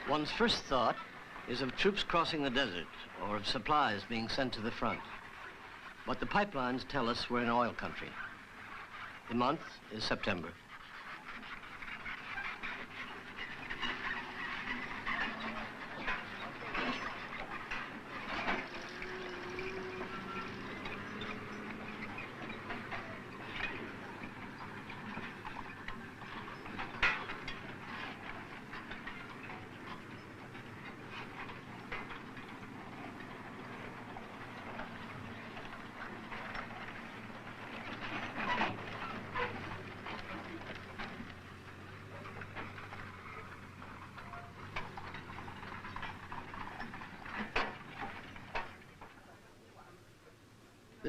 One's first thought is of troops crossing the desert or of supplies being sent to the front. But the pipelines tell us we're in oil country. The month is September.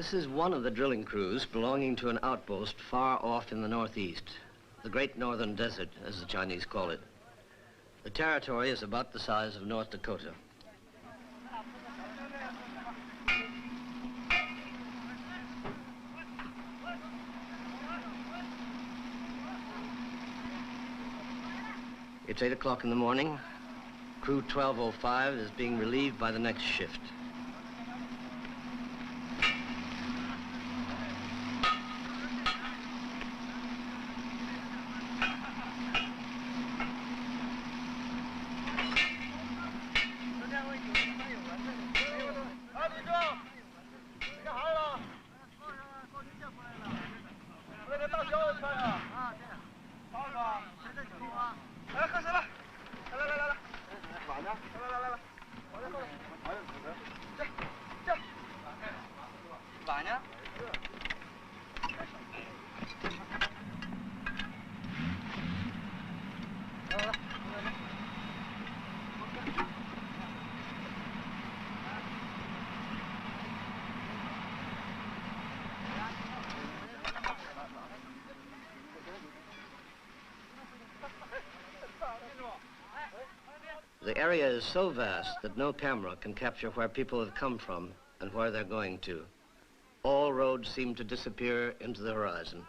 This is one of the drilling crews belonging to an outpost far off in the northeast, the Great Northern Desert, as the Chinese call it. The territory is about the size of North Dakota. It's 8 o'clock in the morning. Crew 1205 is being relieved by the next shift. The area is so vast that no camera can capture where people have come from and where they're going to. All roads seem to disappear into the horizon.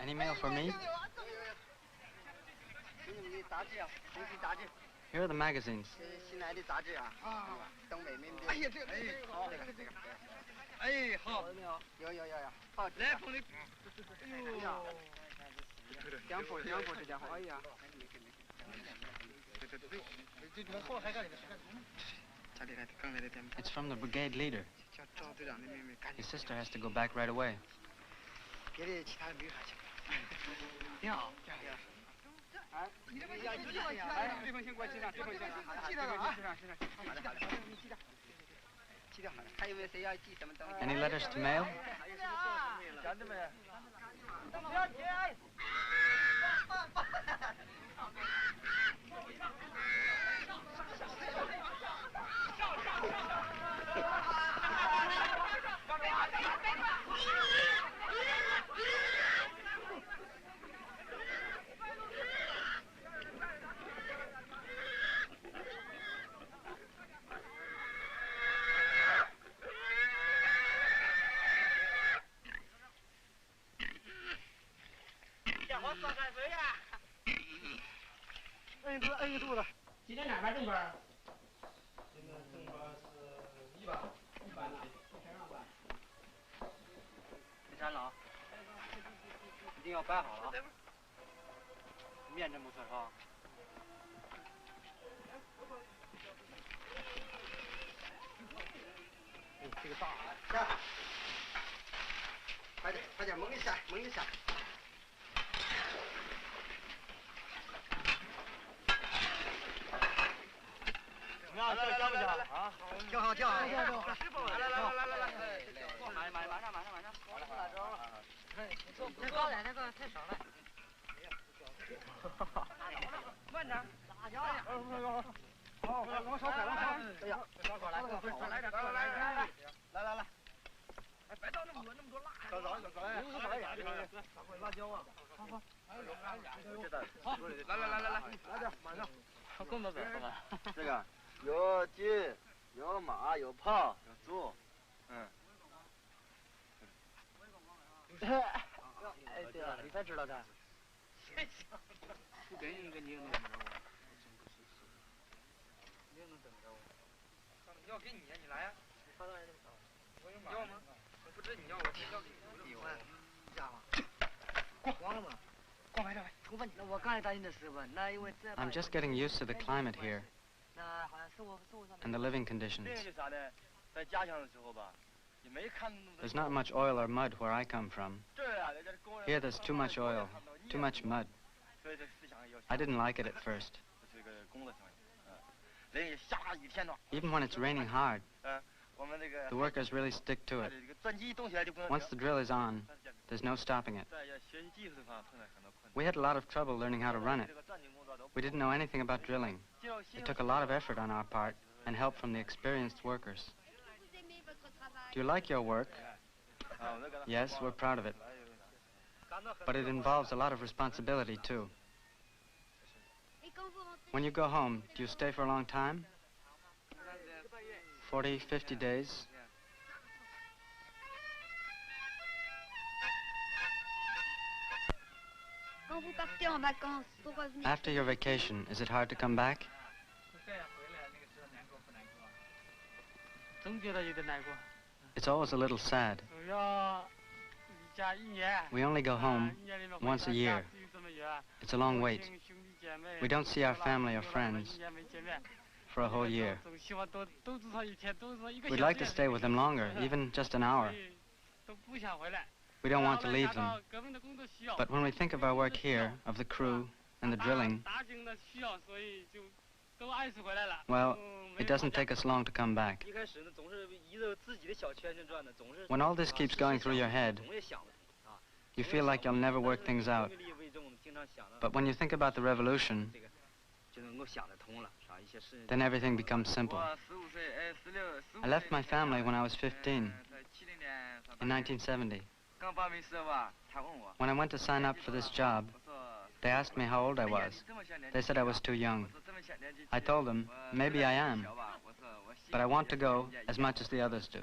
Any mail for me? Here are the magazines. It's from the brigade leader. His sister has to go back right away. Any letters to mail? I'm just getting used to the climate here and the living conditions. There's not much oil or mud where I come from. Here there's too much oil, too much mud. I didn't like it at first. Even when it's raining hard, the workers really stick to it. Once the drill is on, there's no stopping it. We had a lot of trouble learning how to run it. We didn't know anything about drilling. It took a lot of effort on our part and help from the experienced workers. Do you like your work? Yes, we're proud of it. But it involves a lot of responsibility, too. When you go home, do you stay for a long time? 40, 50 days? After your vacation, is it hard to come back? It's always a little sad. We only go home once a year. It's a long wait. We don't see our family or friends for a whole year. We'd like to stay with them longer, even just an hour. We don't want to leave them. But when we think of our work here, of the crew and the drilling, well, it doesn't take us long to come back. When all this keeps going through your head, you feel like you'll never work things out. But when you think about the revolution, then everything becomes simple. I left my family when I was 15, in 1970. When I went to sign up for this job, they asked me how old I was. They said I was too young. I told them, maybe I am, but I want to go as much as the others do.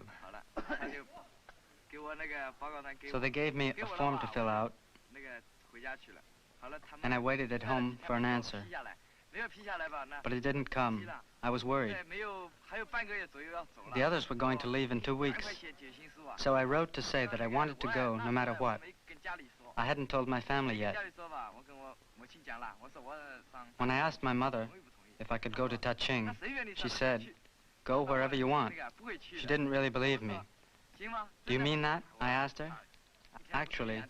So they gave me a form to fill out, and I waited at home for an answer. But it didn't come. I was worried. The others were going to leave in 2 weeks. So I wrote to say that I wanted to go no matter what. I hadn't told my family yet. When I asked my mother if I could go to Taching, she said, "Go wherever you want." She didn't really believe me. "Do you mean that?" I asked her. Actually,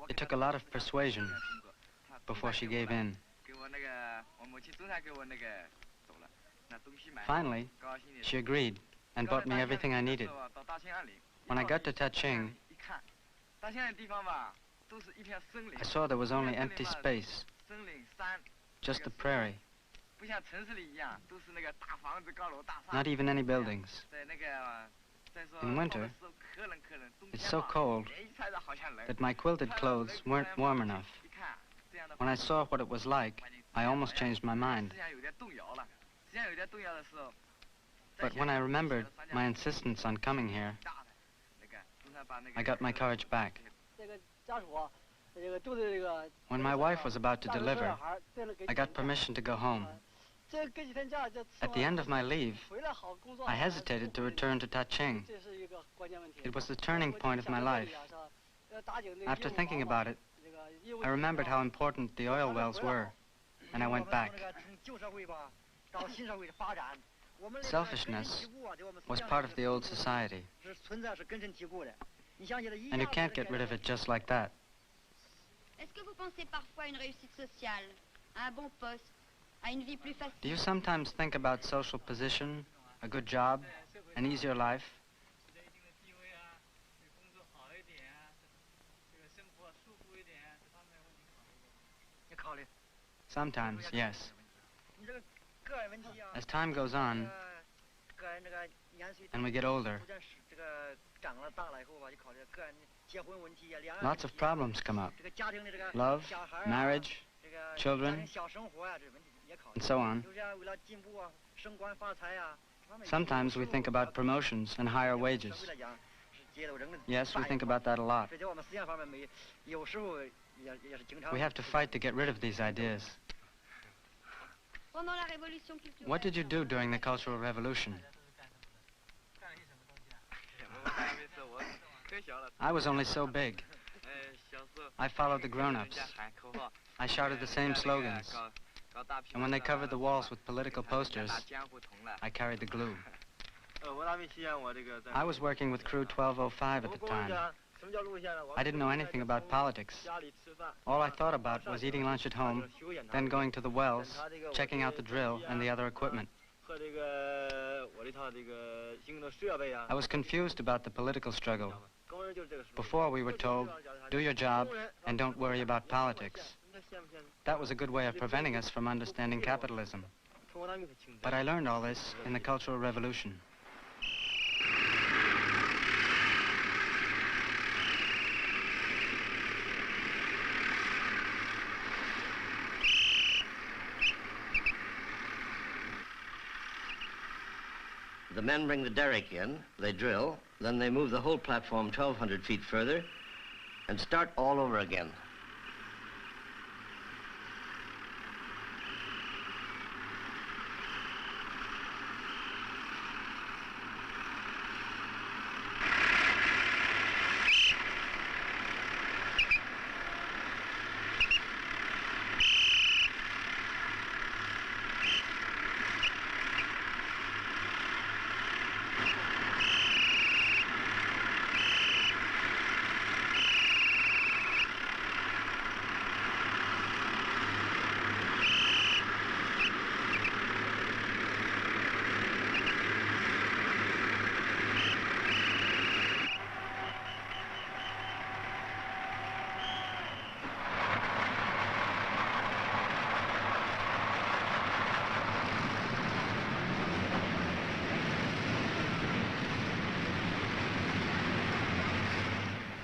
it took a lot of persuasion before she gave in. Finally, she agreed and bought me everything I needed. When I got to Taching, I saw there was only empty space, just a prairie. Not even any buildings. In winter, it's so cold that my quilted clothes weren't warm enough. When I saw what it was like, I almost changed my mind. But when I remembered my insistence on coming here, I got my courage back. When my wife was about to deliver, I got permission to go home. At the end of my leave, I hesitated to return to Taching. It was the turning point of my life. After thinking about it, I remembered how important the oil wells were, and I went back. Selfishness was part of the old society, and you can't get rid of it just like that. Do you sometimes think about social position, a good job, an easier life? Sometimes, yes. As time goes on, and we get older, lots of problems come up. Love, marriage, children, and so on. Sometimes we think about promotions and higher wages. Yes, we think about that a lot. We have to fight to get rid of these ideas. What did you do during the Cultural Revolution? I was only so big. I followed the grown-ups. I shouted the same slogans. And when they covered the walls with political posters, I carried the glue. I was working with Crew 1205 at the time. I didn't know anything about politics. All I thought about was eating lunch at home, then going to the wells, checking out the drill and the other equipment. I was confused about the political struggle. Before we were told, do your job and don't worry about politics. That was a good way of preventing us from understanding capitalism. But I learned all this in the Cultural Revolution. The men bring the derrick in, they drill, then they move the whole platform 1,200 feet further and start all over again.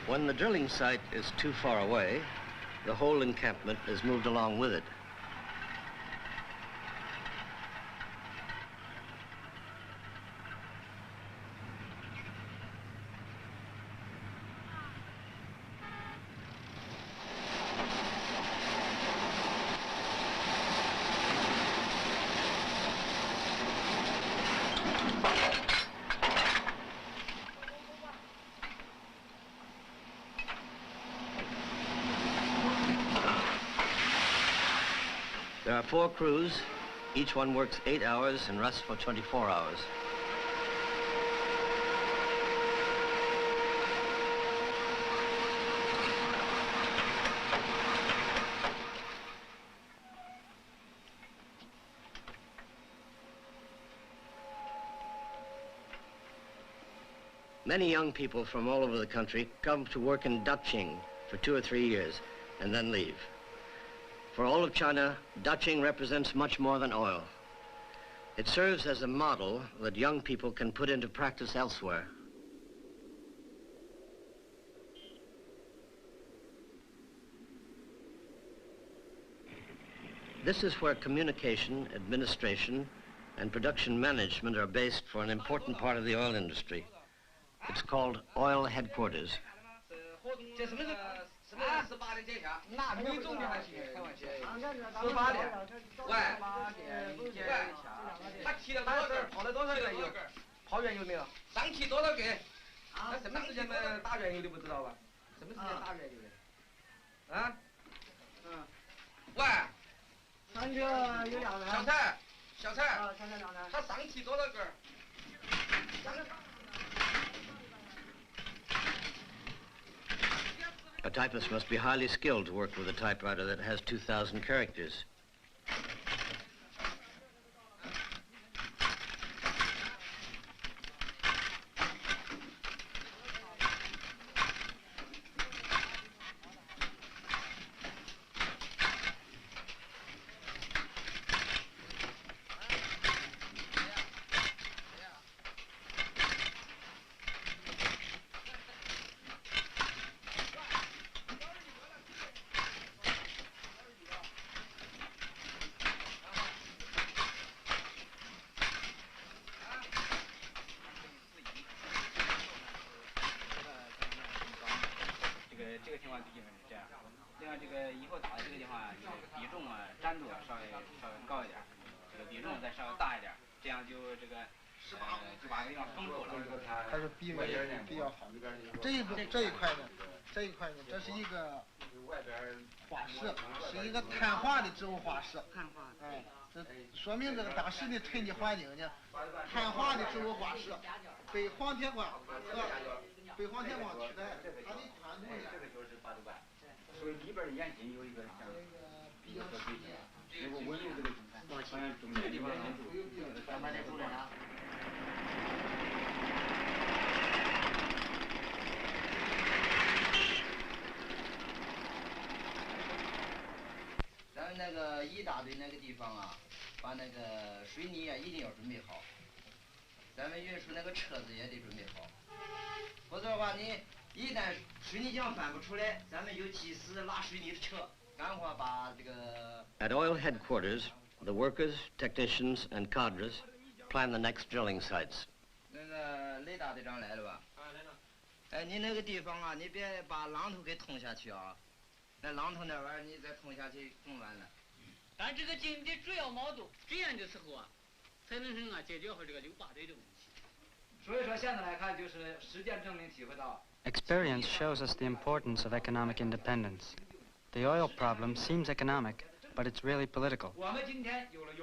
When the drilling site is too far away, the whole encampment is moved along with it. There are 4 crews. Each one works 8 hours and rests for 24 hours. Many young people from all over the country come to work in Daching for 2 or 3 years and then leave. For all of China, Daching represents much more than oil. It serves as a model that young people can put into practice elsewhere. This is where communication, administration, and production management are based for an important part of the oil industry. It's called oil headquarters. A typist must be highly skilled to work with a typewriter that has 2,000 characters. At oil headquarters, the workers, technicians, and cadres plan the next drilling sites. Experience shows us the importance of economic independence. The oil problem seems economic, but it's really political.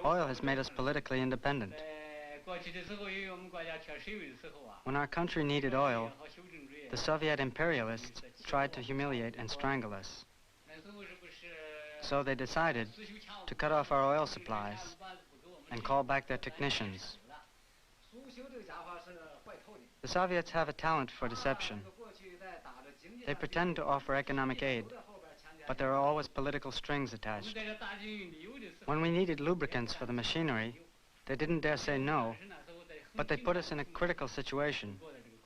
Oil has made us politically independent. When our country needed oil, the Soviet imperialists tried to humiliate and strangle us. So they decided to cut off our oil supplies and call back their technicians. The Soviets have a talent for deception. They pretend to offer economic aid, but there are always political strings attached. When we needed lubricants for the machinery, they didn't dare say no, but they put us in a critical situation.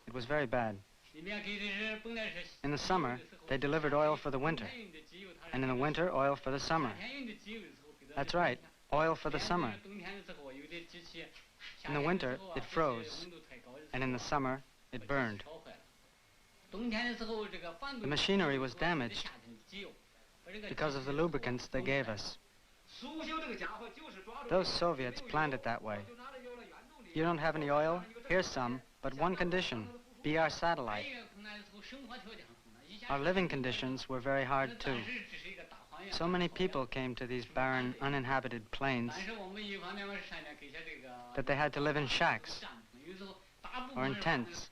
It was very bad. In the summer, they delivered oil for the winter, and in the winter, oil for the summer. That's right, oil for the summer. In the winter, it froze, and in the summer, it burned. The machinery was damaged because of the lubricants they gave us. Those Soviets planned it that way. You don't have any oil? Here's some, but one condition, be our satellite. Our living conditions were very hard too. So many people came to these barren, uninhabited plains that they had to live in shacks or in tents,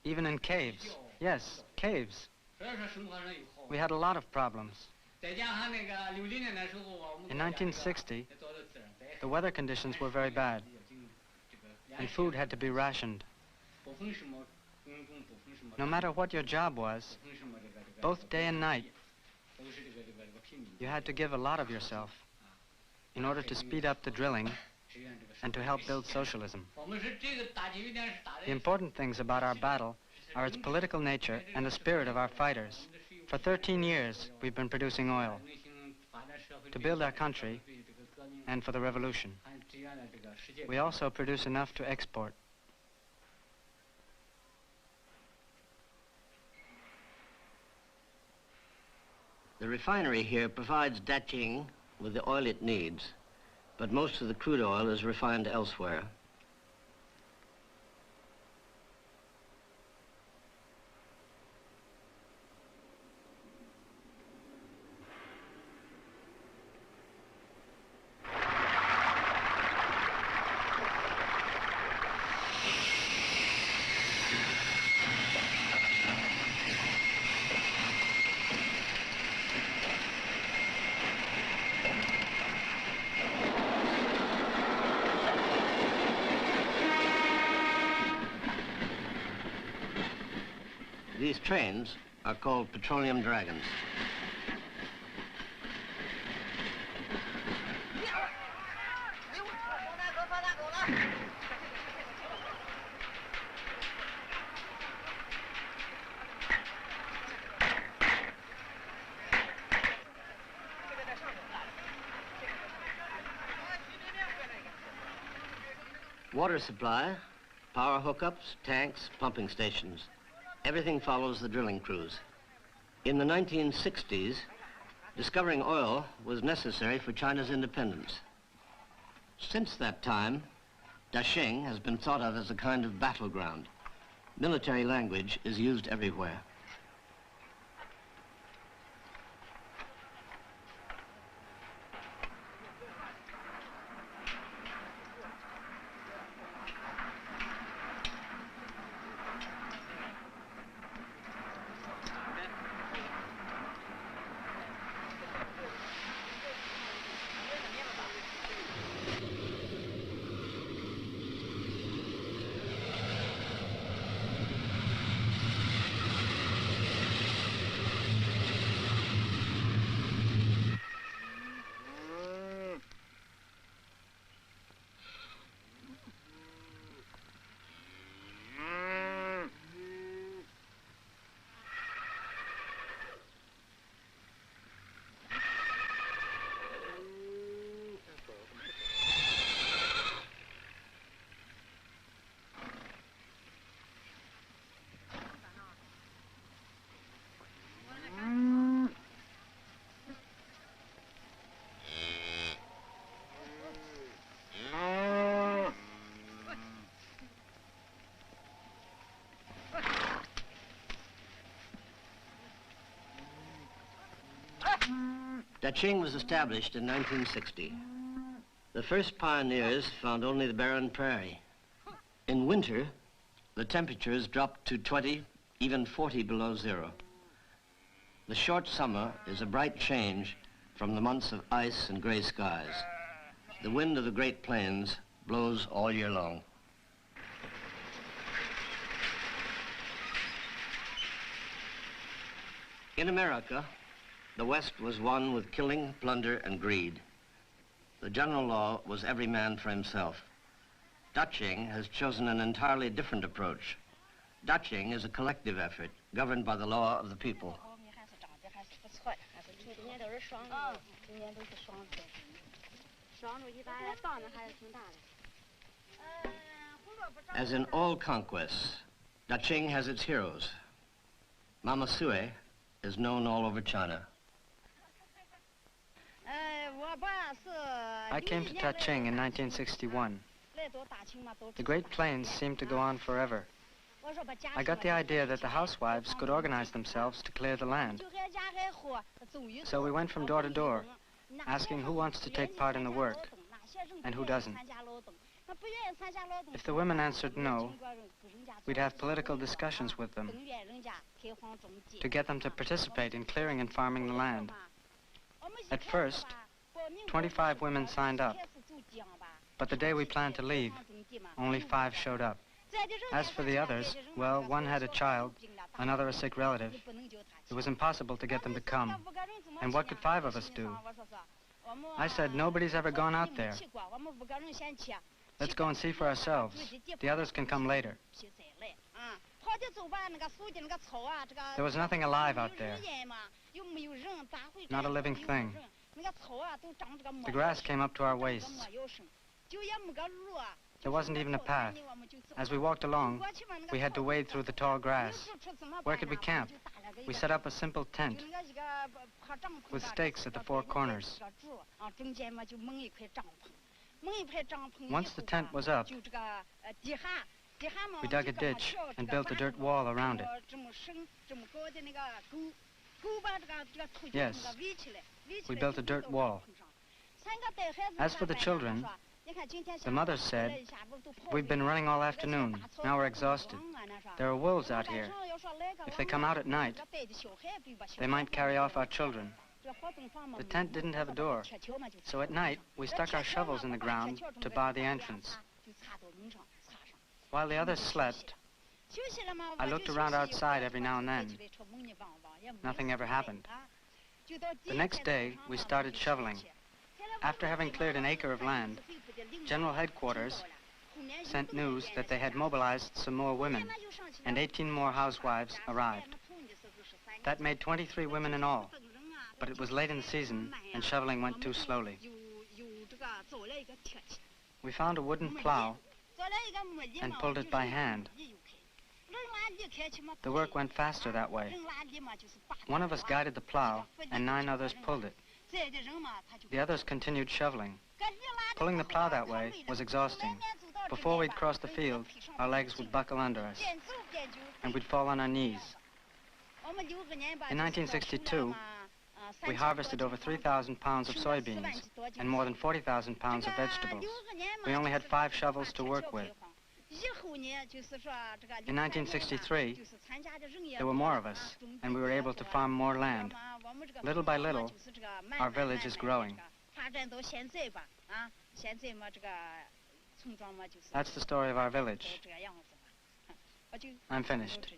even in caves. Yes, caves. We had a lot of problems. In 1960, the weather conditions were very bad, and food had to be rationed. No matter what your job was, both day and night, you had to give a lot of yourself in order to speed up the drilling and to help build socialism. The important things about our battle are its political nature and the spirit of our fighters. For 13 years, we've been producing oil to build our country and for the revolution. We also produce enough to export. The refinery here provides Daqing with the oil it needs, but most of the crude oil is refined elsewhere. These trains are called petroleum dragons. Water supply, power hookups, tanks, pumping stations. Everything follows the drilling crews. In the 1960s, discovering oil was necessary for China's independence. Since that time, Daqing has been thought of as a kind of battleground. Military language is used everywhere. Daqing was established in 1960. The first pioneers found only the barren prairie. In winter, the temperatures dropped to 20, even 40 below zero. The short summer is a bright change from the months of ice and gray skies. The wind of the Great Plains blows all year long. In America, the West was one with killing, plunder, and greed. The general law was every man for himself. Daqing has chosen an entirely different approach. Daqing is a collective effort governed by the law of the people. As in all conquests, Daqing has its heroes. Mama Sue is known all over China. I came to Daqing in 1961. The Great Plains seemed to go on forever. I got the idea that the housewives could organize themselves to clear the land. So we went from door to door, asking who wants to take part in the work and who doesn't. If the women answered no, we'd have political discussions with them to get them to participate in clearing and farming the land. At first, 25 women signed up, but the day we planned to leave, only 5 showed up. As for the others, well, one had a child, another a sick relative. It was impossible to get them to come. And what could 5 of us do? I said, nobody's ever gone out there. Let's go and see for ourselves. The others can come later. There was nothing alive out there. Not a living thing. The grass came up to our waists. There wasn't even a path. As we walked along, we had to wade through the tall grass. Where could we camp? We set up a simple tent with stakes at the 4 corners. Once the tent was up, we dug a ditch and built a dirt wall around it. Yes, we built a dirt wall. As for the children, the mother said, we've been running all afternoon. Now we're exhausted. There are wolves out here. If they come out at night, they might carry off our children. The tent didn't have a door, so at night we stuck our shovels in the ground to bar the entrance. While the others slept, I looked around outside every now and then. Nothing ever happened. The next day, we started shoveling. After having cleared an acre of land, General Headquarters sent news that they had mobilized some more women, and 18 more housewives arrived. That made 23 women in all, but it was late in the season, and shoveling went too slowly. We found a wooden plow and pulled it by hand. The work went faster that way. One of us guided the plow, and 9 others pulled it. The others continued shoveling. Pulling the plow that way was exhausting. Before we'd cross the field, our legs would buckle under us, and we'd fall on our knees. In 1962, we harvested over 3,000 pounds of soybeans and more than 40,000 pounds of vegetables. We only had 5 shovels to work with. In 1963, there were more of us, and we were able to farm more land. Little by little, our village is growing. That's the story of our village. I'm finished.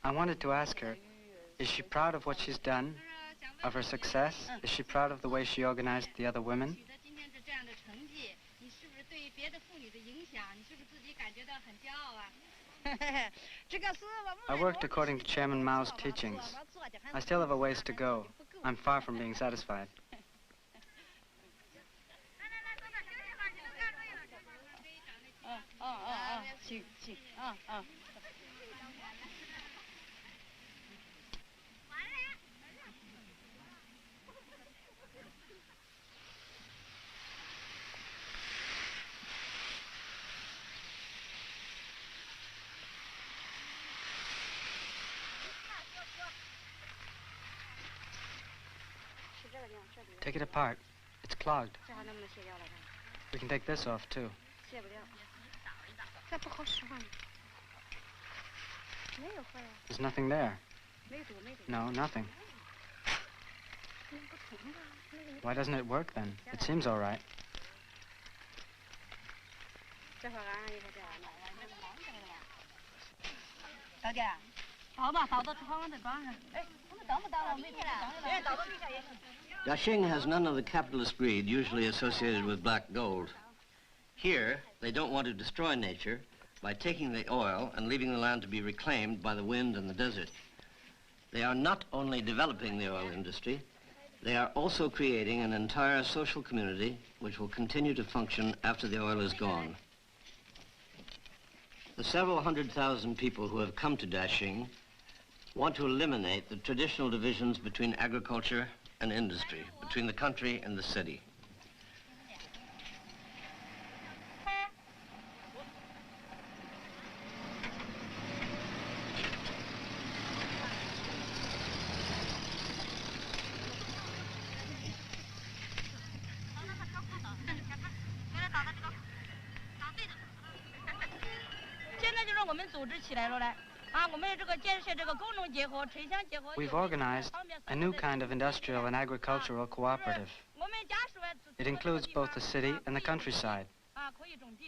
I wanted to ask her, is she proud of what she's done? Of her success? Is she proud of the way she organized the other women? I worked according to Chairman Mao's teachings. I still have a ways to go. I'm far from being satisfied. Take it apart. It's clogged. We can take this off, too. There's nothing there. No, nothing. Why doesn't it work, then? It seems all right. Dashing has none of the capitalist greed usually associated with black gold. Here, they don't want to destroy nature by taking the oil and leaving the land to be reclaimed by the wind and the desert. They are not only developing the oil industry, they are also creating an entire social community which will continue to function after the oil is gone. The several 100,000 people who have come to Dashing want to eliminate the traditional divisions between agriculture and industry, between the country and the city. We've organized a new kind of industrial and agricultural cooperative. It includes both the city and the countryside.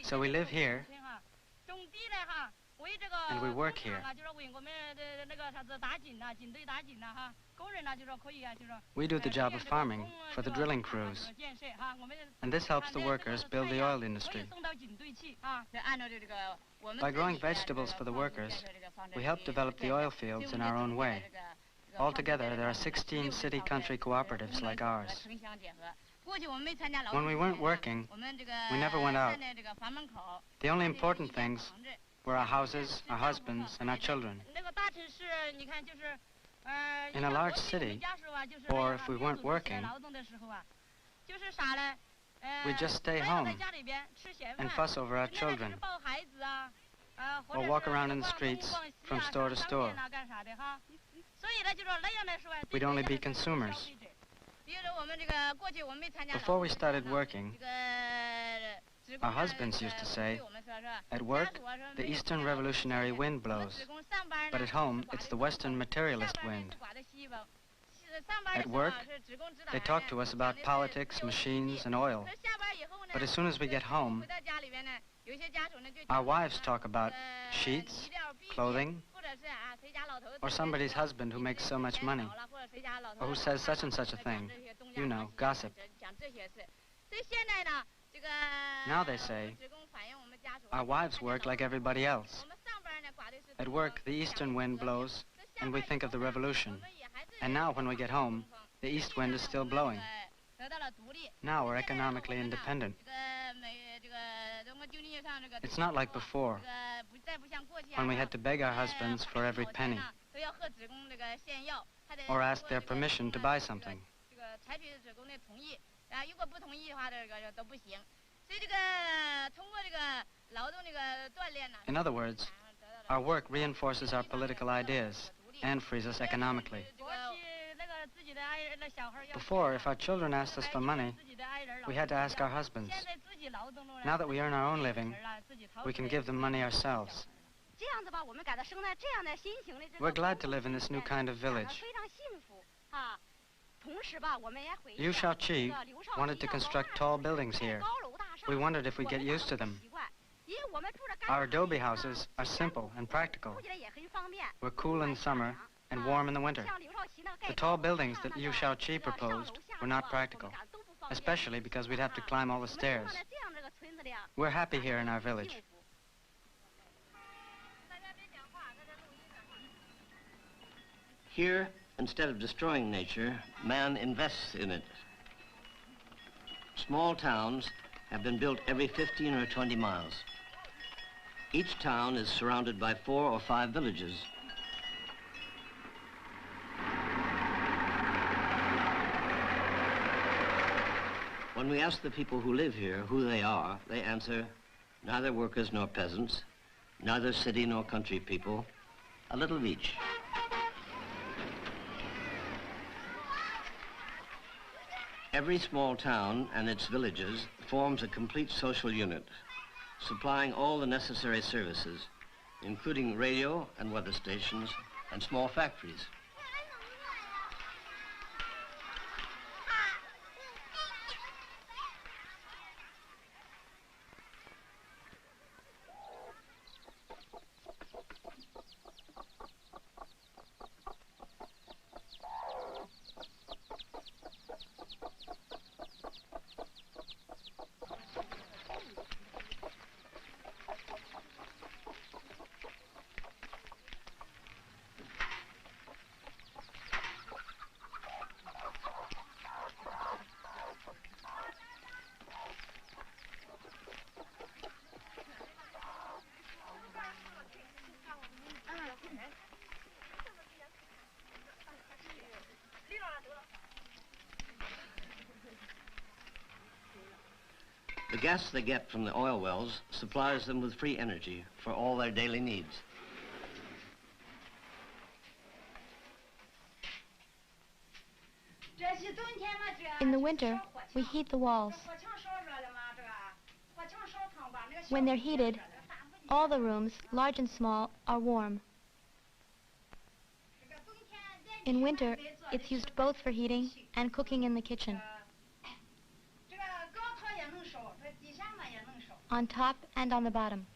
So we live here, and we work here. We do the job of farming for the drilling crews, and this helps the workers build the oil industry. By growing vegetables for the workers, we help develop the oil fields in our own way. Altogether, there are 16 city-country cooperatives like ours. When we weren't working, we never went out. The only important things were our houses, our husbands, and our children. In a large city, or if we weren't working, we'd just stay home and fuss over our children, or walk around in the streets from store to store. We'd only be consumers. Before we started working, our husbands used to say, at work, the Eastern revolutionary wind blows, but at home, it's the Western materialist wind. At work, they talk to us about politics, machines, and oil. But as soon as we get home, our wives talk about sheets, clothing, or somebody's husband who makes so much money, or who says such and such a thing. You know, gossip. Now they say, our wives work like everybody else. At work, the eastern wind blows, and we think of the revolution. And now when we get home, the east wind is still blowing. Now we're economically independent. It's not like before, when we had to beg our husbands for every penny, or ask their permission to buy something. In other words, our work reinforces our political ideas and frees us economically. Before, if our children asked us for money, we had to ask our husbands. Now that we earn our own living, we can give them money ourselves. We're glad to live in this new kind of village. Liu Shaoqi wanted to construct tall buildings here. We wondered if we'd get used to them. Our adobe houses are simple and practical. We're cool in summer and warm in the winter. The tall buildings that Liu Shaoqi proposed were not practical, especially because we'd have to climb all the stairs. We're happy here in our village. Here, instead of destroying nature, man invests in it. Small towns have been built every 15 or 20 miles. Each town is surrounded by 4 or 5 villages. When we ask the people who live here who they are, they answer, neither workers nor peasants, neither city nor country people, a little of each. Every small town and its villages forms a complete social unit, supplying all the necessary services, including radio and weather stations and small factories. The gas they get from the oil wells supplies them with free energy for all their daily needs. In the winter, we heat the walls. When they're heated, all the rooms, large and small, are warm. In winter, it's used both for heating and cooking in the kitchen. on top and on the bottom.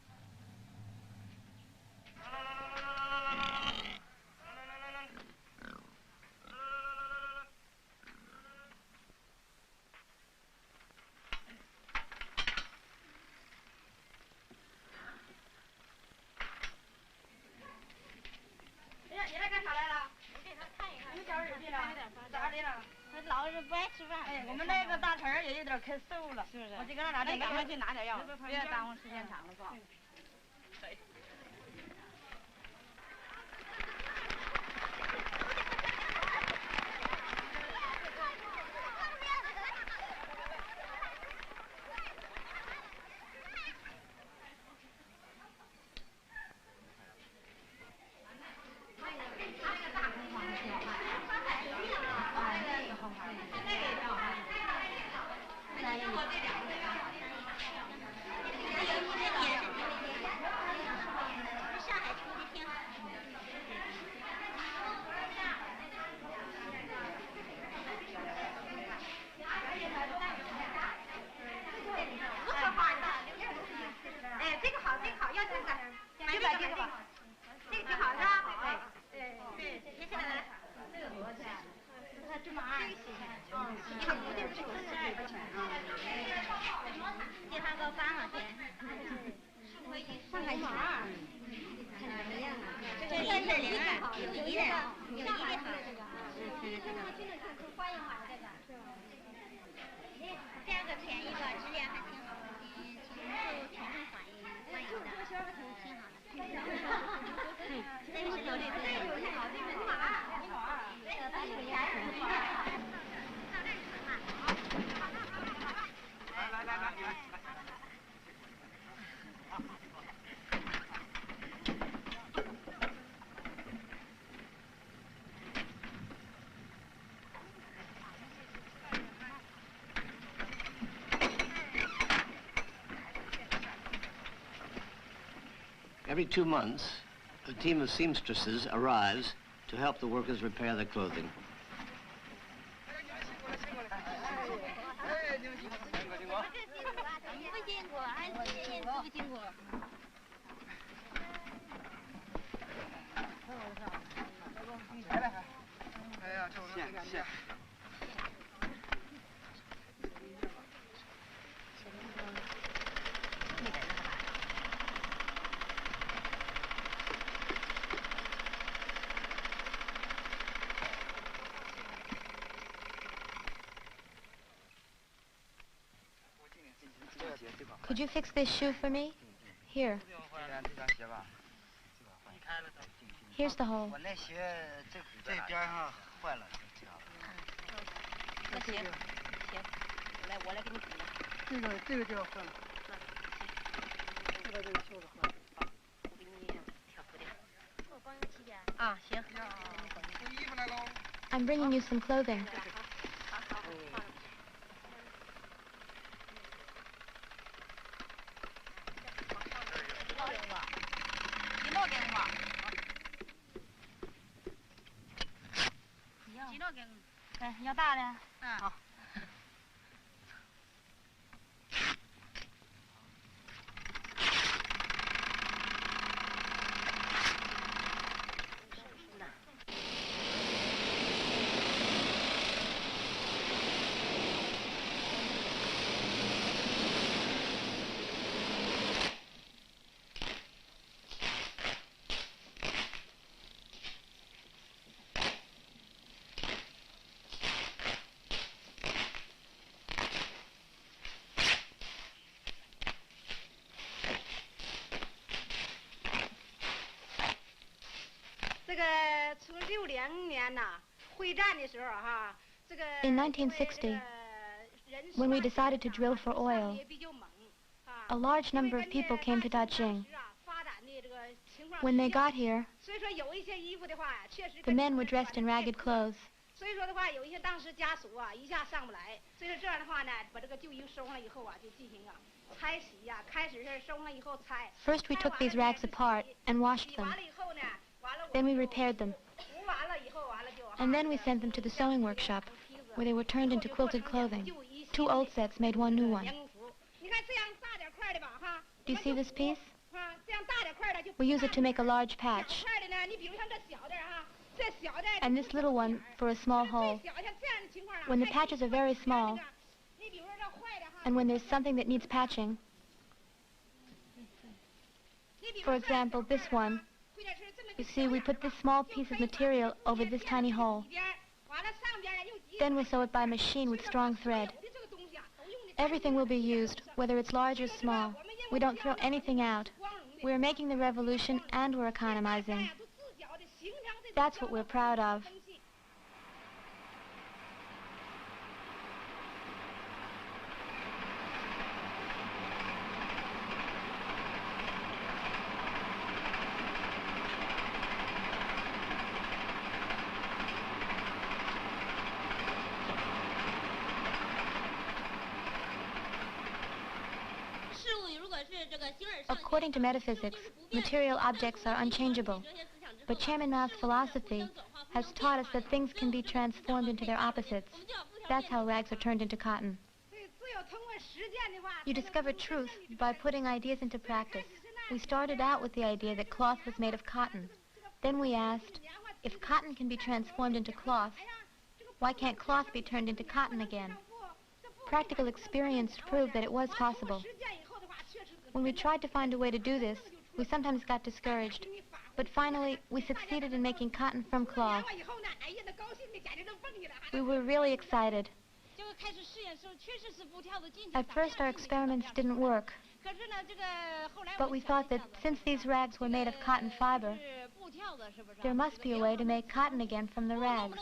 Every 2 months, a team of seamstresses arrives to help the workers repair their clothing. Could you fix this shoe for me? Here. Here's the hole. I'm bringing you some clothing. In 1960, when we decided to drill for oil, a large number of people came to Daqing. When they got here, the men were dressed in ragged clothes. First we took these rags apart and washed them. Then we repaired them. And then we sent them to the sewing workshop, where they were turned into quilted clothing. 2 old sets made 1 new one. Do you see this piece? We use it to make a large patch. And this little one for a small hole. When the patches are very small, and when there's something that needs patching, for example, this one, you see, we put this small piece of material over this tiny hole. Then we'll sew it by machine with strong thread. Everything will be used, whether it's large or small. We don't throw anything out. We're making the revolution and we're economizing. That's what we're proud of. According to metaphysics, material objects are unchangeable. But Chairman Mao's philosophy has taught us that things can be transformed into their opposites. That's how rags are turned into cotton. You discover truth by putting ideas into practice. We started out with the idea that cloth was made of cotton. Then we asked, if cotton can be transformed into cloth, why can't cloth be turned into cotton again? Practical experience proved that it was possible. When we tried to find a way to do this, we sometimes got discouraged. But finally, we succeeded in making cotton from cloth. We were really excited. At first, our experiments didn't work. But we thought that since these rags were made of cotton fiber, there must be a way to make cotton again from the rags.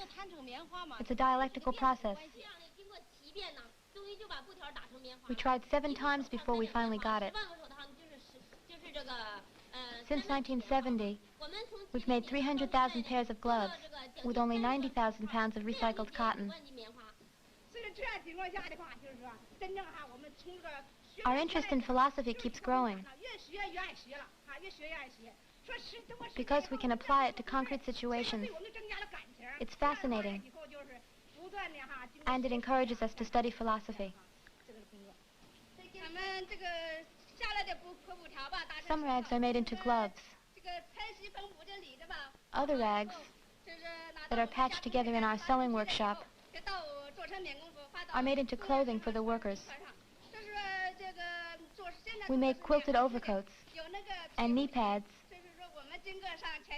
It's a dialectical process. We tried 7 times before we finally got it. Since 1970, we've made 300,000 pairs of gloves with only 90,000 pounds of recycled cotton. Our interest in philosophy keeps growing because we can apply it to concrete situations. It's fascinating, and it encourages us to study philosophy. Some rags are made into gloves. Other rags that are patched together in our sewing workshop are made into clothing for the workers. We make quilted overcoats and knee pads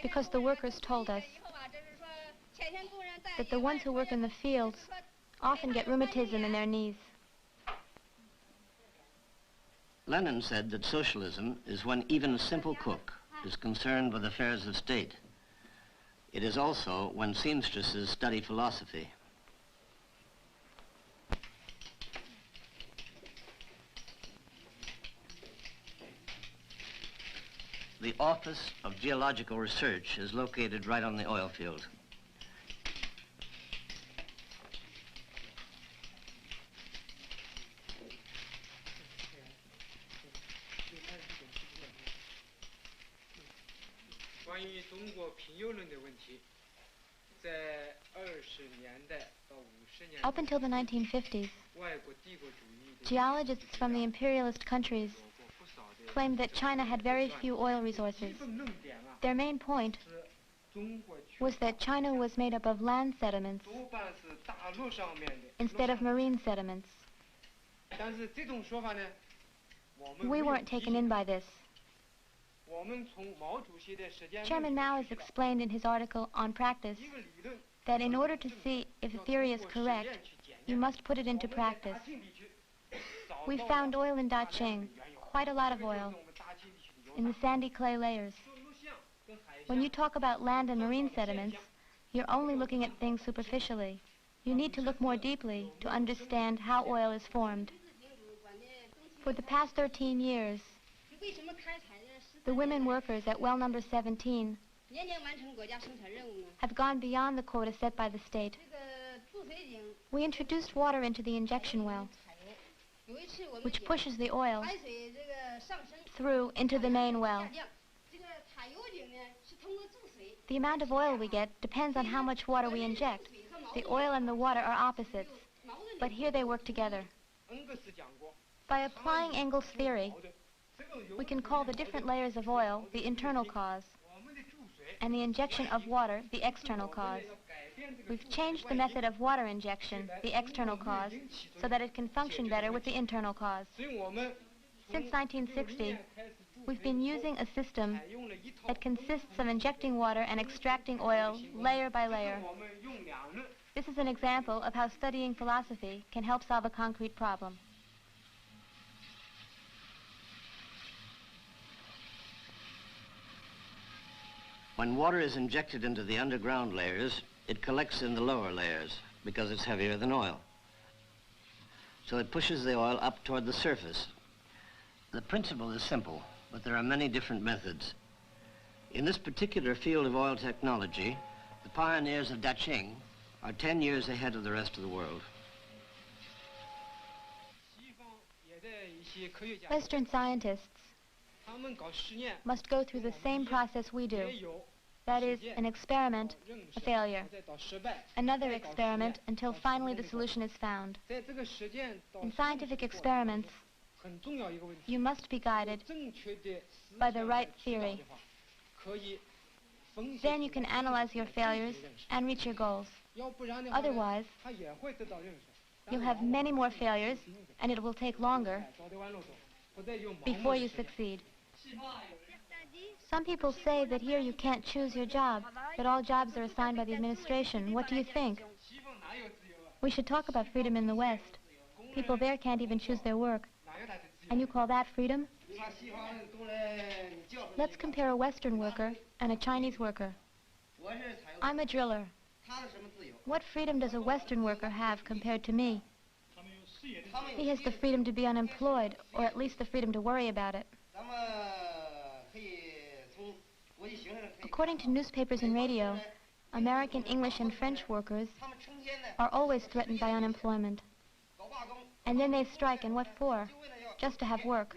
because the workers told us that the ones who work in the fields often get rheumatism in their knees. Lenin said that socialism is when even a simple cook is concerned with affairs of state. It is also when seamstresses study philosophy. The Office of Geological Research is located right on the oil field. Up until the 1950s, geologists from the imperialist countries claimed that China had very few oil resources. Their main point was that China was made up of land sediments instead of marine sediments. We weren't taken in by this. Chairman Mao has explained in his article on practice that in order to see if a theory is correct, you must put it into practice. We found oil in Daqing, quite a lot of oil, in the sandy clay layers. When you talk about land and marine sediments, you're only looking at things superficially. You need to look more deeply to understand how oil is formed. For the past 13 years, the women workers at well number 17 have gone beyond the quota set by the state. We introduced water into the injection well, which pushes the oil through into the main well. The amount of oil we get depends on how much water we inject. The oil and the water are opposites, but here they work together. By applying Engel's theory, We can call the different layers of oil the internal cause, and the injection of water the external cause. We've changed the method of water injection, the external cause, so that it can function better with the internal cause. Since 1960, we've been using a system that consists of injecting water and extracting oil layer by layer. This is an example of how studying philosophy can help solve a concrete problem. When water is injected into the underground layers, it collects in the lower layers because it's heavier than oil. So it pushes the oil up toward the surface. The principle is simple, but there are many different methods. In this particular field of oil technology, the pioneers of Daqing are 10 years ahead of the rest of the world. Western scientists must go through the same process we do. That is, an experiment, a failure. Another experiment until finally the solution is found. In scientific experiments, you must be guided by the right theory. Then you can analyze your failures and reach your goals. Otherwise, you'll have many more failures, and it will take longer before you succeed. Some people say that here you can't choose your job, that all jobs are assigned by the administration. What do you think? We should talk about freedom in the West. People there can't even choose their work. And you call that freedom? Let's compare a Western worker and a Chinese worker. I'm a driller. What freedom does a Western worker have compared to me? He has the freedom to be unemployed, or at least the freedom to worry about it. According to newspapers and radio, American English and French workers are always threatened by unemployment. And then they strike, and what for? Just to have work.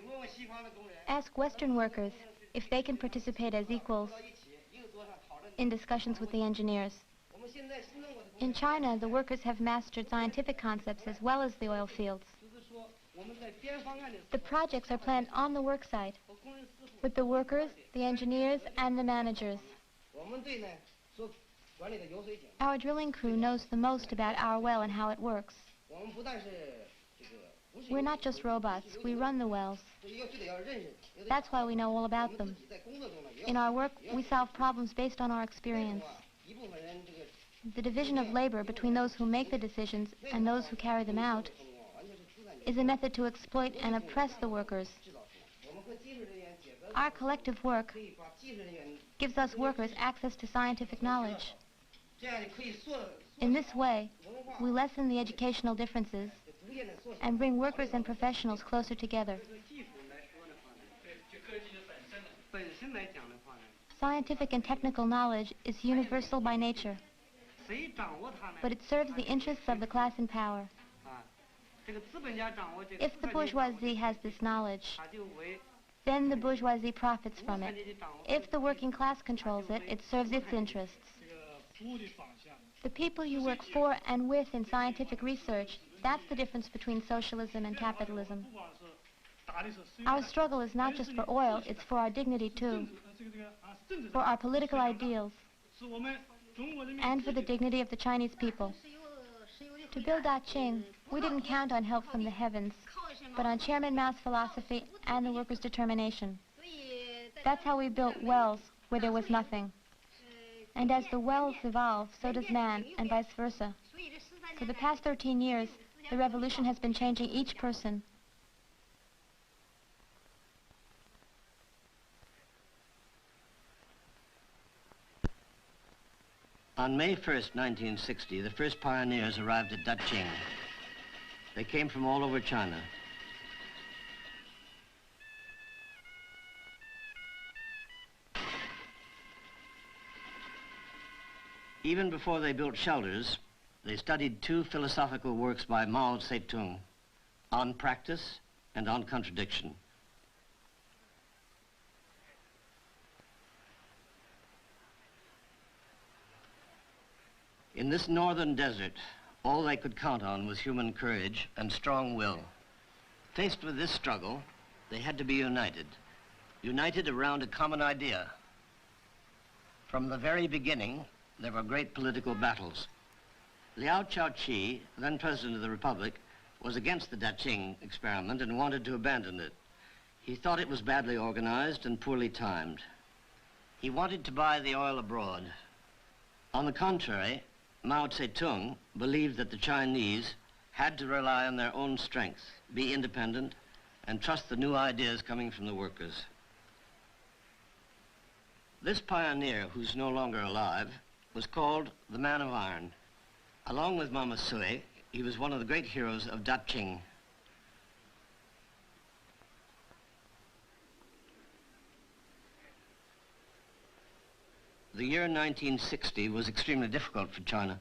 Ask Western workers if they can participate as equals in discussions with the engineers. In China, the workers have mastered scientific concepts as well as the oil fields. The projects are planned on the work site with the workers, the engineers, and the managers. Our drilling crew knows the most about our well and how it works. We're not just robots, we run the wells. That's why we know all about them. In our work, we solve problems based on our experience. The division of labor between those who make the decisions and those who carry them out is a method to exploit and oppress the workers. Our collective work gives us workers access to scientific knowledge. In this way, we lessen the educational differences and bring workers and professionals closer together. Scientific and technical knowledge is universal by nature, but it serves the interests of the class in power. If the bourgeoisie has this knowledge, then the bourgeoisie profits from it. If the working class controls it, it serves its interests. The people you work for and with in scientific research, that's the difference between socialism and capitalism. Our struggle is not just for oil, it's for our dignity too, for our political ideals, and for the dignity of the Chinese people. To build Daqing, we didn't count on help from the heavens, but on Chairman Mao's philosophy and the workers' determination. That's how we built wells where there was nothing. And as the wells evolve, so does man, and vice versa. For the past 13 years, the revolution has been changing each person. On May 1st, 1960, the first pioneers arrived at Daqing. They came from all over China. Even before they built shelters, they studied two philosophical works by Mao Zedong, On Practice and On Contradiction. In this northern desert, all they could count on was human courage and strong will. Faced with this struggle, They had to be united around a common idea. From the very beginning, there were great political battles. Liao Chao-chi, then President of the Republic, was against the Daqing experiment and wanted to abandon it. He thought it was badly organized and poorly timed. He wanted to buy the oil abroad. On the contrary, Mao Zedong believed that the Chinese had to rely on their own strength, be independent, and trust the new ideas coming from the workers. This pioneer, who's no longer alive, was called the Man of Iron. Along with Mama Sui, he was one of the great heroes of Daqing. The year 1960 was extremely difficult for China.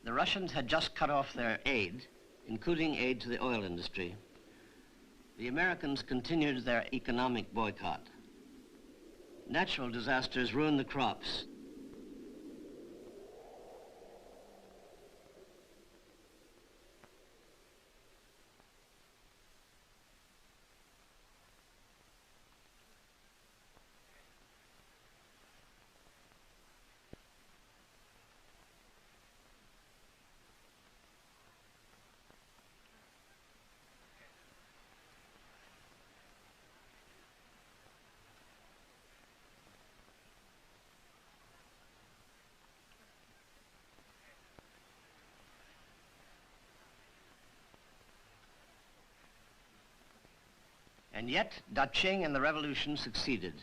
The Russians had just cut off their aid, including aid to the oil industry. The Americans continued their economic boycott. Natural disasters ruined the crops. And yet, Daqing and the revolution succeeded.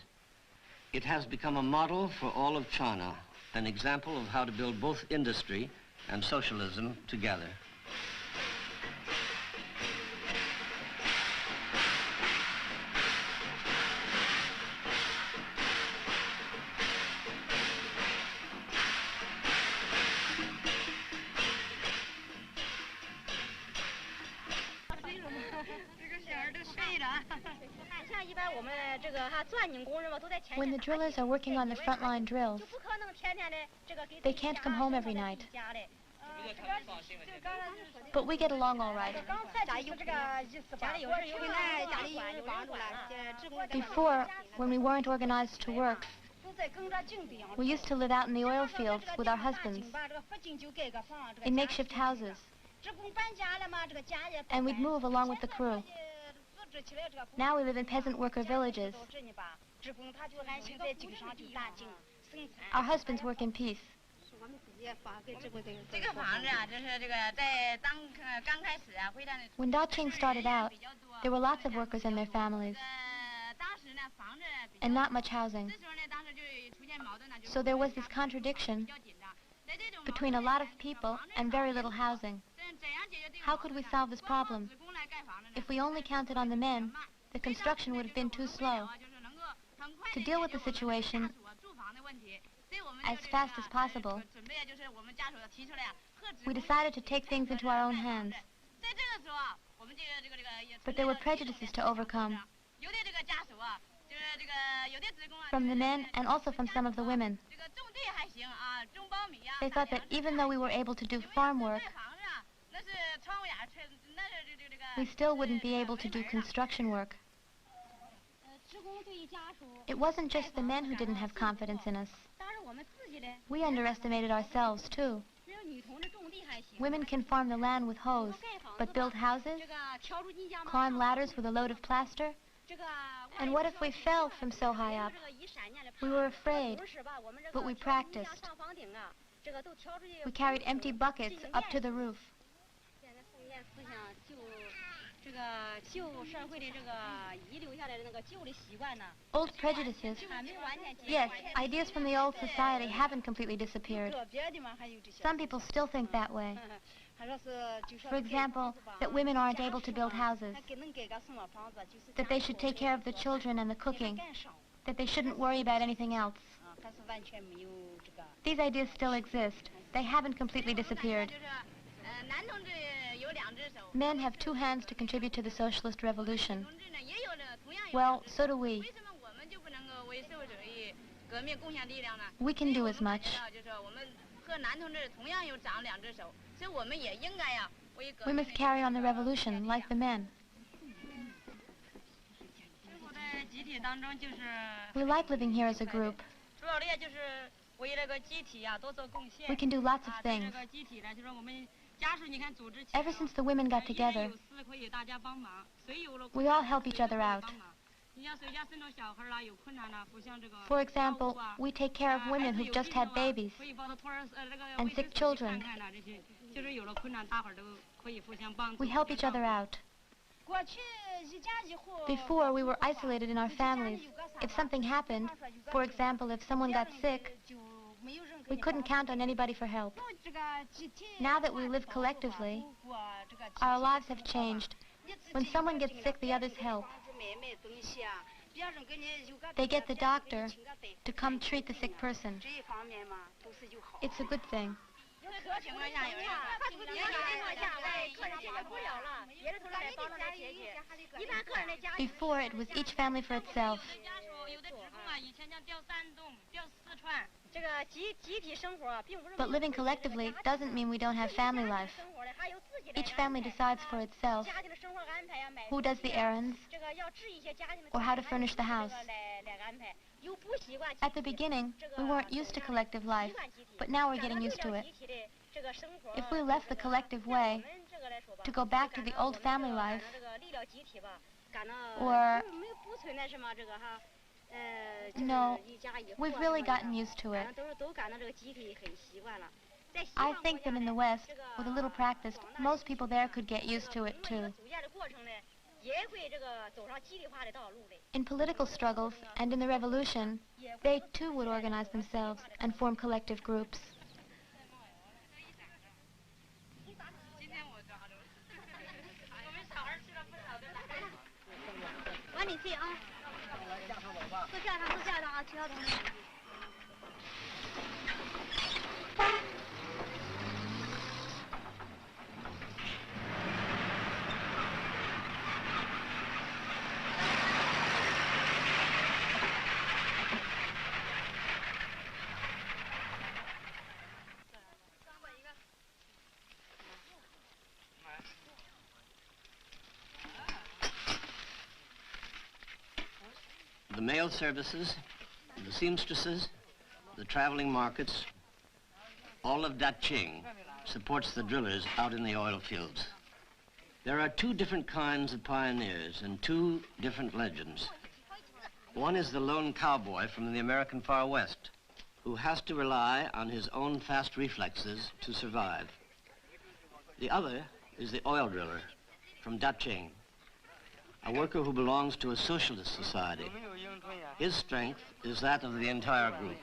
It has become a model for all of China, an example of how to build both industry and socialism together. When the drillers are working on the frontline drills, they can't come home every night. But we get along all right. Before, when we weren't organized to work, we used to live out in the oil fields with our husbands in makeshift houses. And we'd move along with the crew. Now we live in peasant worker villages. Our husbands work in peace. When Daqing started out, there were lots of workers and their families, and not much housing. So there was this contradiction between a lot of people and very little housing. How could we solve this problem? If we only counted on the men, the construction would have been too slow. To deal with the situation as fast as possible, we decided to take things into our own hands. But there were prejudices to overcome from the men and also from some of the women. They thought that even though we were able to do farm work, we still wouldn't be able to do construction work. It wasn't just the men who didn't have confidence in us. We underestimated ourselves, too. Women can farm the land with hoes, but build houses, climb ladders with a load of plaster. And what if we fell from so high up? We were afraid, but we practiced. We carried empty buckets up to the roof. Old prejudices, yes, ideas from the old society haven't completely disappeared. Some people still think that way. For example, that women aren't able to build houses, that they should take care of the children and the cooking, that they shouldn't worry about anything else. These ideas still exist. They haven't completely disappeared. Men have two hands to contribute to the socialist revolution. Well, so do we. We can do as much. We must carry on the revolution like the men. We like living here as a group. We can do lots of things. Ever since the women got together, we all help each other out. For example, we take care of women who've just had babies and sick children. We help each other out. Before, we were isolated in our families. If something happened, for example, if someone got sick, we couldn't count on anybody for help. Now that we live collectively, our lives have changed. When someone gets sick, the others help. They get the doctor to come treat the sick person. It's a good thing. Before, it was each family for itself. But living collectively doesn't mean we don't have family life. Each family decides for itself who does the errands or how to furnish the house. At the beginning, we weren't used to collective life, but now we're getting used to it. If we left the collective way to go back to the old family life, or no, we've really gotten used to it. I think that in the West, with a little practice, most people there could get used to it too. In political struggles and in the revolution, they too would organize themselves and form collective groups. The mail services, the seamstresses, the traveling markets, all of Daching supports the drillers out in the oil fields. There are two different kinds of pioneers and two different legends. One is the lone cowboy from the American Far West, who has to rely on his own fast reflexes to survive. The other is the oil driller from Daching, a worker who belongs to a socialist society. His strength is that of the entire group.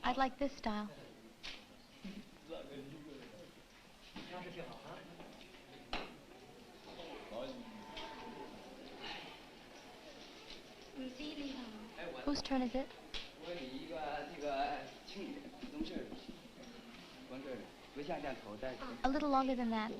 I'd like this style. Whose turn is it? A little longer than that.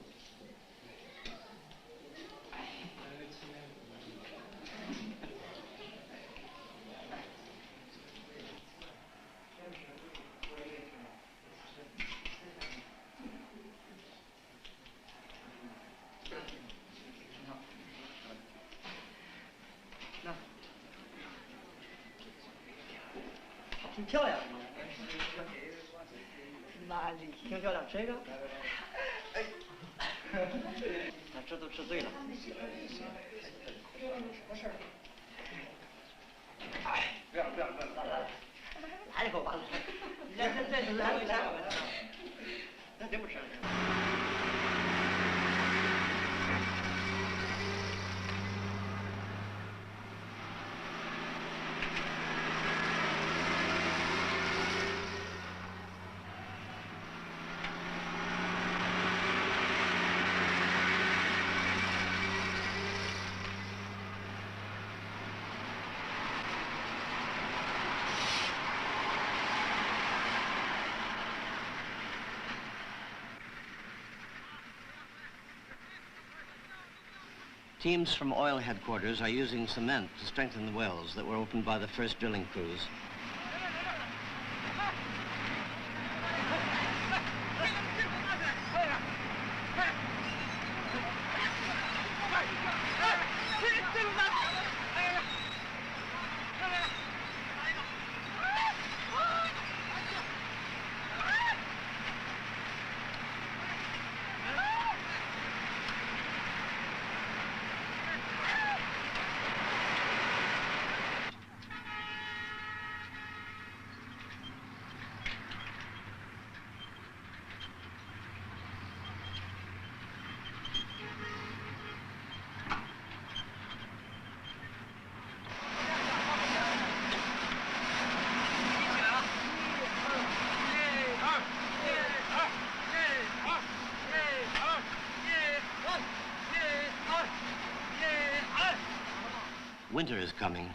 Teams from oil headquarters are using cement to strengthen the wells that were opened by the first drilling crews. Winter is coming.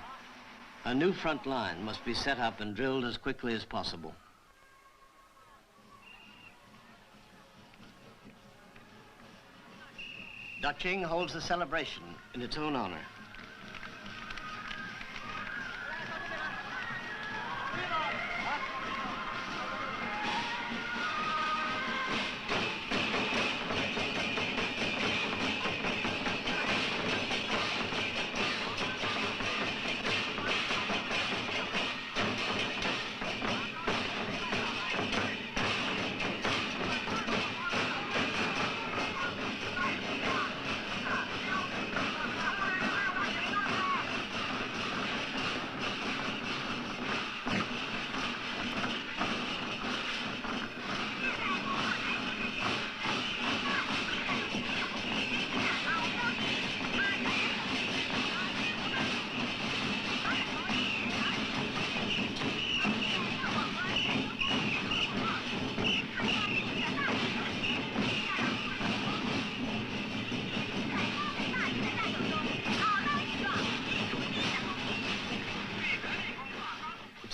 A new front line must be set up and drilled as quickly as possible. Daching holds a celebration in its own honor.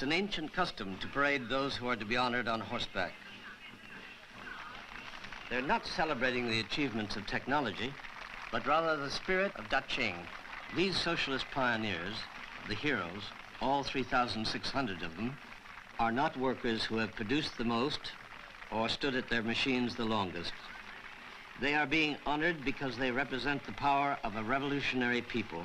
It's an ancient custom to parade those who are to be honored on horseback. They're not celebrating the achievements of technology, but rather the spirit of Daching. These socialist pioneers, the heroes, all 3,600 of them, are not workers who have produced the most or stood at their machines the longest. They are being honored because they represent the power of a revolutionary people.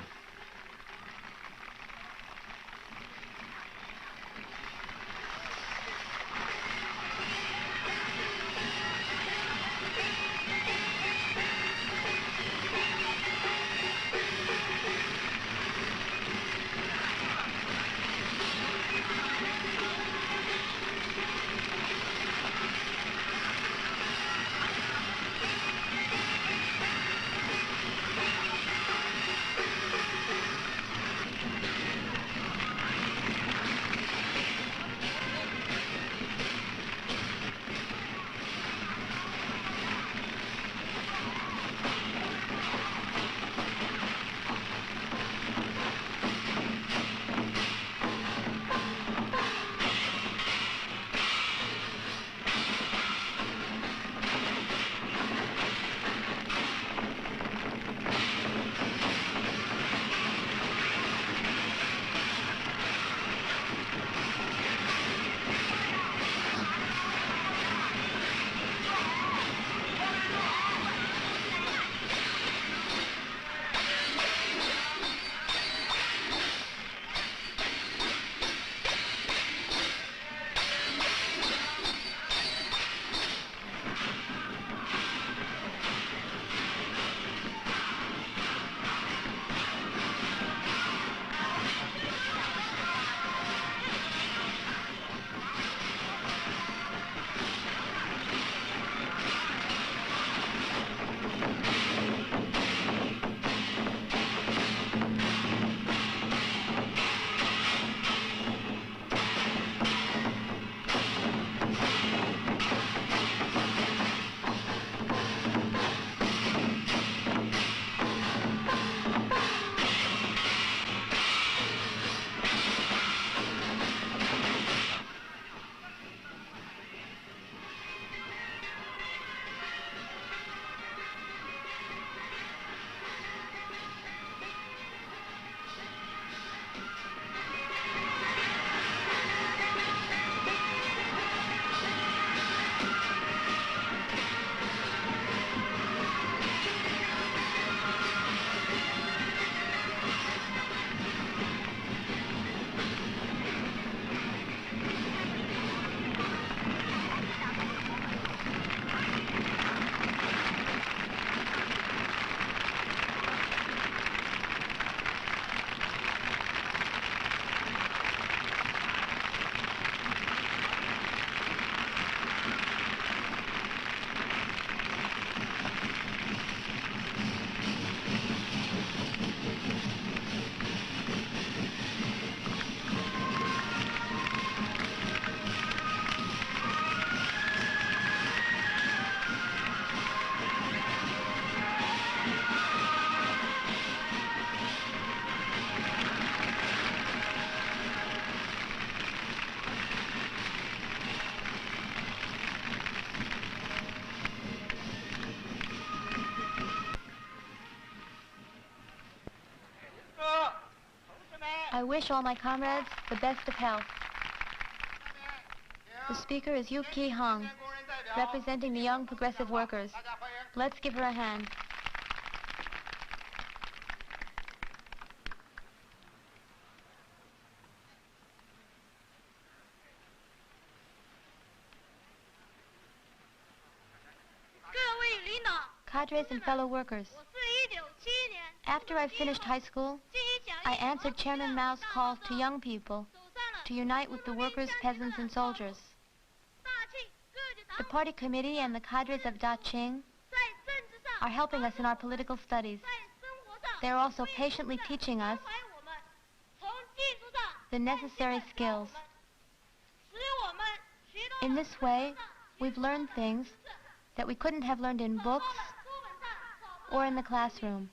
I wish all my comrades the best of health. The speaker is Yu Ki Hong, representing the young progressive workers. Let's give her a hand. Cadres and fellow workers, after I finished high school, I answered Chairman Mao's call to young people to unite with the workers, peasants, and soldiers. The party committee and the cadres of Daqing are helping us in our political studies. They are also patiently teaching us the necessary skills. In this way, we've learned things that we couldn't have learned in books or in the classroom.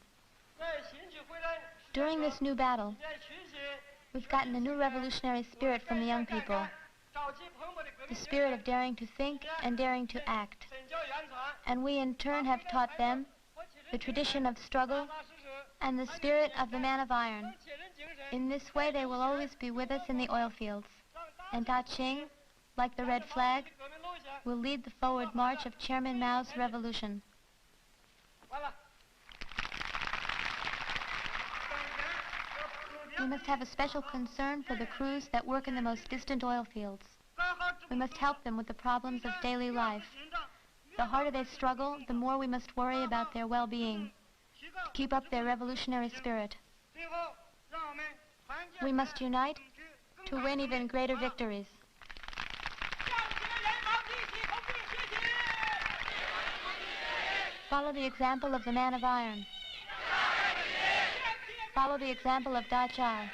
During this new battle, we've gotten a new revolutionary spirit from the young people, the spirit of daring to think and daring to act. And we in turn have taught them the tradition of struggle and the spirit of the man of iron. In this way, they will always be with us in the oil fields. And Daqing, like the red flag, will lead the forward march of Chairman Mao's revolution. We must have a special concern for the crews that work in the most distant oil fields. We must help them with the problems of daily life. The harder they struggle, the more we must worry about their well-being, to keep up their revolutionary spirit. We must unite to win even greater victories. Follow the example of the man of iron. Follow the example of Da Chai.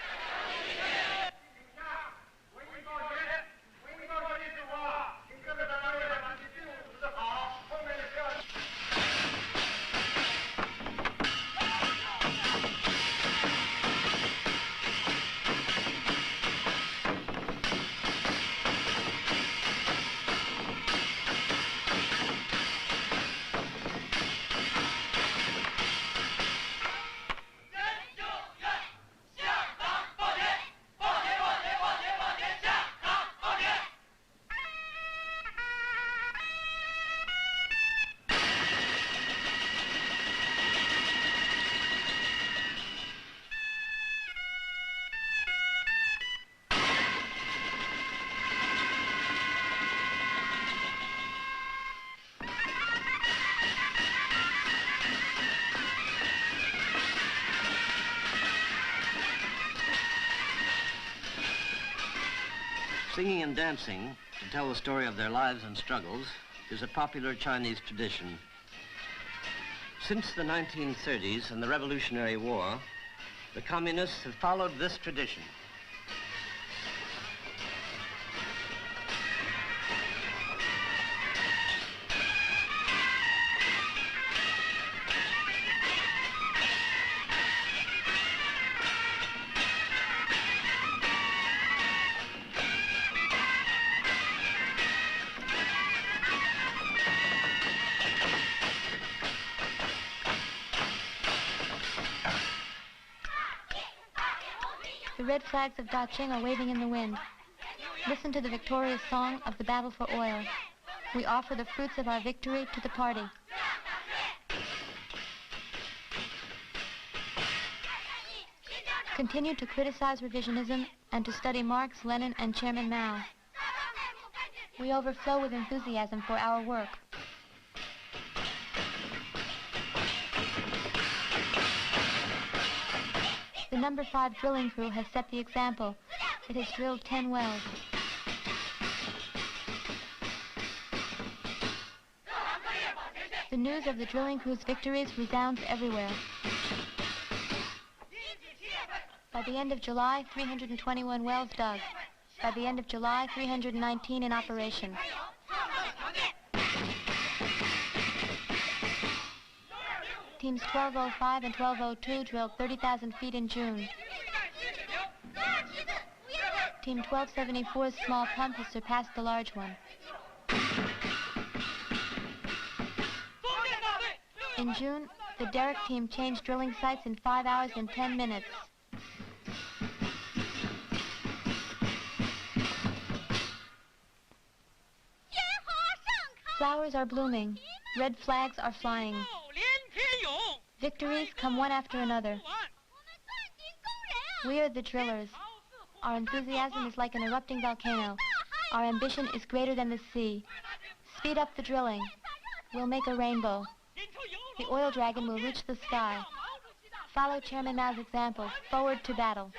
Singing and dancing to tell the story of their lives and struggles is a popular Chinese tradition. Since the 1930s and the Revolutionary War, the communists have followed this tradition. The red flags of Daqing are waving in the wind. Listen to the victorious song of the battle for oil. We offer the fruits of our victory to the party. Continue to criticize revisionism and to study Marx, Lenin, and Chairman Mao. We overflow with enthusiasm for our work. The number 5 drilling crew has set the example. It has drilled 10 wells. The news of the drilling crew's victories resounds everywhere. By the end of July, 321 wells dug. By the end of July, 319 in operation. Teams 1205 and 1202 drilled 30,000 feet in June. Team 1274's small pump has surpassed the large one. In June, the derrick team changed drilling sites in 5 hours and 10 minutes. Flowers are blooming. Red flags are flying. Victories come one after another. We are the drillers. Our enthusiasm is like an erupting volcano. Our ambition is greater than the sea. Speed up the drilling. We'll make a rainbow. The oil dragon will reach the sky. Follow Chairman Mao's example. Forward to battle.